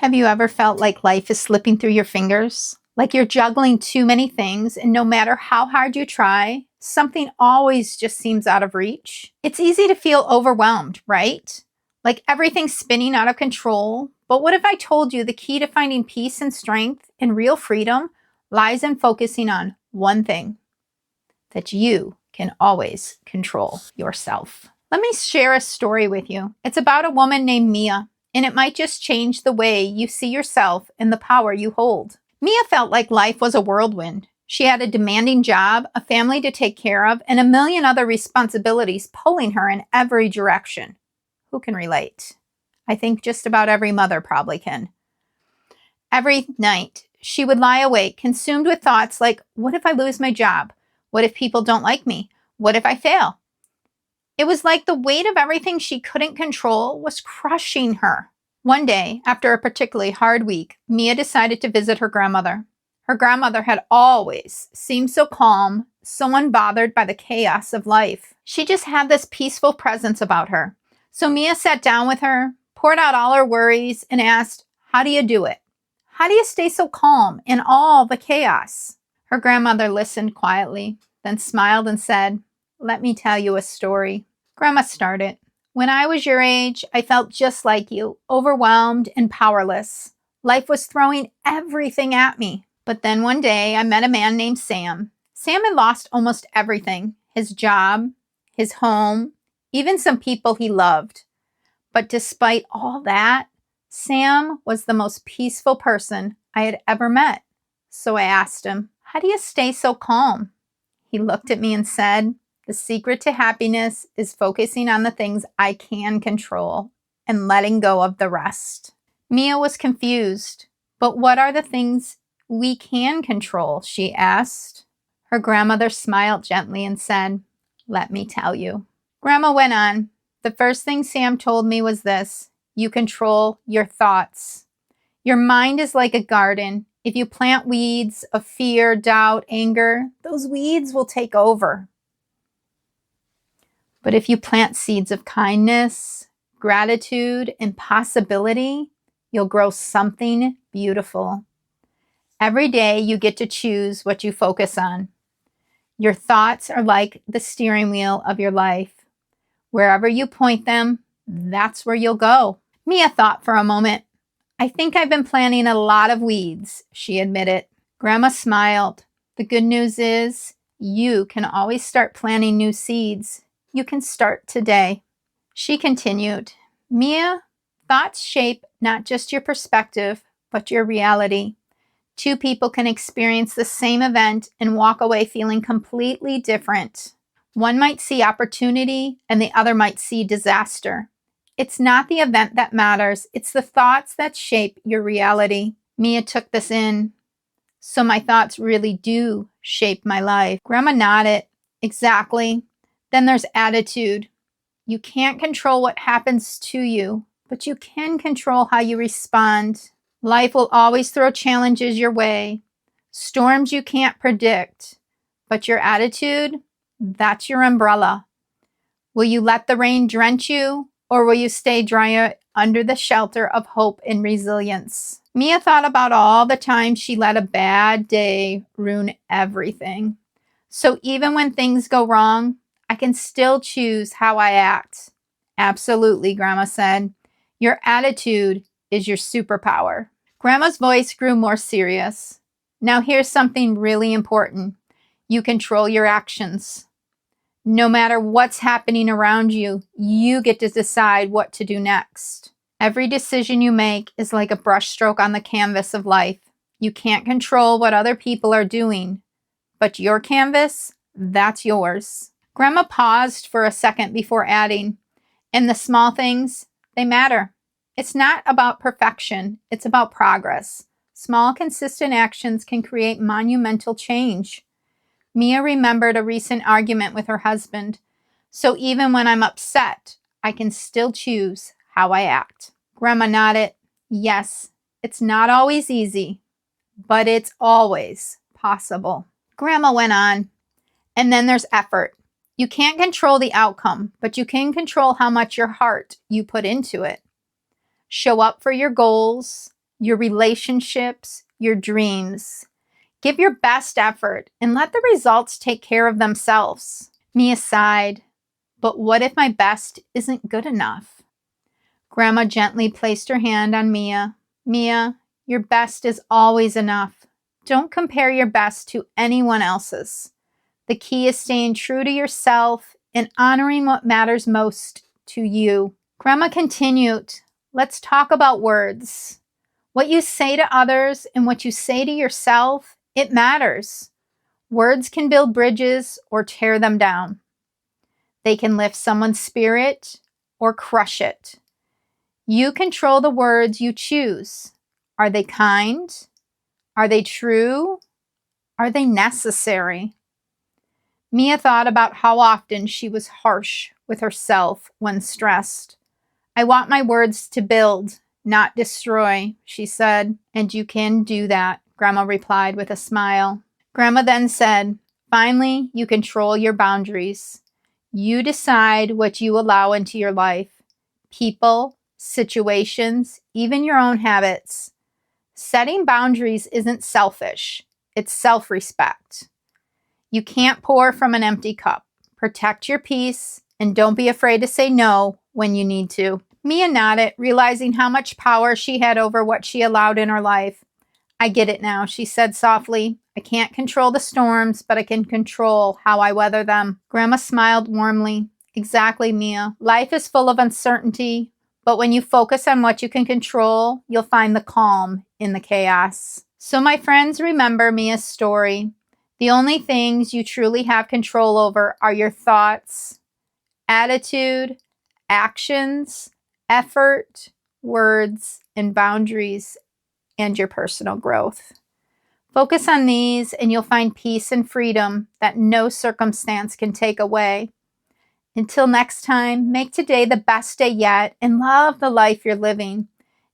Have you ever felt like life is slipping through your fingers? Like you're juggling too many things, and no matter how hard you try, something always just seems out of reach? It's easy to feel overwhelmed, right? Like everything's spinning out of control. But what if I told you the key to finding peace and strength and real freedom lies in focusing on one thing: that you can always control yourself? Let me share a story with you. It's about a woman named Mia, and it might just change the way you see yourself and the power you hold. Mia felt like life was a whirlwind. She had a demanding job, a family to take care of, and a million other responsibilities pulling her in every direction. Who can relate? I think just about every mother probably can. Every night, she would lie awake, consumed with thoughts like, what if I lose my job? What if people don't like me? What if I fail? It was like the weight of everything she couldn't control was crushing her. One day, after a particularly hard week, Mia decided to visit her grandmother. Her grandmother had always seemed so calm, so unbothered by the chaos of life. She just had this peaceful presence about her. So Mia sat down with her, poured out all her worries, and asked, how do you do it? How do you stay so calm in all the chaos? Her grandmother listened quietly, then smiled and said, let me tell you a story. Grandma started. When I was your age, I felt just like you, overwhelmed and powerless. Life was throwing everything at me. But then one day, I met a man named Sam. Sam had lost almost everything: his job, his home, even some people he loved. But despite all that, Sam was the most peaceful person I had ever met. So I asked him, how do you stay so calm? He looked at me and said, the secret to happiness is focusing on the things I can control and letting go of the rest. Mia was confused. But what are the things we can control? She asked. Her grandmother smiled gently and said, let me tell you. Grandma went on. The first thing Sam told me was this: you control your thoughts. Your mind is like a garden. If you plant weeds of fear, doubt, anger, those weeds will take over. But if you plant seeds of kindness, gratitude, and possibility, you'll grow something beautiful. Every day you get to choose what you focus on. Your thoughts are like the steering wheel of your life. Wherever you point them, that's where you'll go. Mia thought for a moment. I think I've been planting a lot of weeds, she admitted. Grandma smiled. The good news is you can always start planting new seeds. You can start today. She continued. Mia, thoughts shape not just your perspective, but your reality. Two people can experience the same event and walk away feeling completely different. One might see opportunity and the other might see disaster. It's not the event that matters. It's the thoughts that shape your reality. Mia took this in. So my thoughts really do shape my life. Grandma nodded. Exactly. Then there's attitude. You can't control what happens to you, but you can control how you respond. Life will always throw challenges your way, storms you can't predict, but your attitude, that's your umbrella. Will you let the rain drench you, or will you stay dry under the shelter of hope and resilience? Mia thought about all the times she let a bad day ruin everything. So even when things go wrong, I can still choose how I act. Absolutely, Grandma said. Your attitude is your superpower. Grandma's voice grew more serious. Now here's something really important. You control your actions. No matter what's happening around you, you get to decide what to do next. Every decision you make is like a brushstroke on the canvas of life. You can't control what other people are doing, but your canvas, that's yours. Grandma paused for a second before adding, and the small things, they matter. It's not about perfection, it's about progress. Small, consistent actions can create monumental change. Mia remembered a recent argument with her husband. So even when I'm upset, I can still choose how I act. Grandma nodded. Yes, it's not always easy, but it's always possible. Grandma went on. And then there's effort. You can't control the outcome, but you can control how much your heart you put into it. Show up for your goals. your relationships, your dreams. Give your best effort and let the results take care of themselves. Mia sighed, but what if my best isn't good enough? Grandma gently placed her hand on Mia. Mia, your best is always enough. Don't compare your best to anyone else's. The key is staying true to yourself and honoring what matters most to you. Grandma continued, let's talk about words. What you say to others and what you say to yourself, it matters. Words can build bridges or tear them down. They can lift someone's spirit or crush it. You control the words you choose. Are they kind? Are they true? Are they necessary? Mia thought about how often she was harsh with herself when stressed. I want my words to build, not destroy, she said. And you can do that, Grandma replied with a smile. Grandma then said, finally, you control your boundaries. You decide what you allow into your life. People, situations, even your own habits. Setting boundaries isn't selfish. It's self-respect. You can't pour from an empty cup. Protect your peace and don't be afraid to say no when you need to. Mia nodded, realizing how much power she had over what she allowed in her life. I get it now, she said softly. I can't control the storms, but I can control how I weather them. Grandma smiled warmly. Exactly, Mia. Life is full of uncertainty, but when you focus on what you can control, you'll find the calm in the chaos. So my friends, remember Mia's story. The only things you truly have control over are your thoughts, attitude, actions, effort, words, and boundaries, and your personal growth. Focus on these and you'll find peace and freedom that no circumstance can take away. Until next time, make today the best day yet and love the life you're living.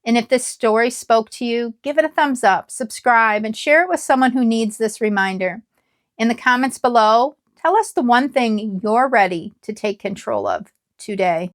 And if this story spoke to you, give it a thumbs up, subscribe, and share it with someone who needs this reminder. In the comments below, tell us the one thing you're ready to take control of today.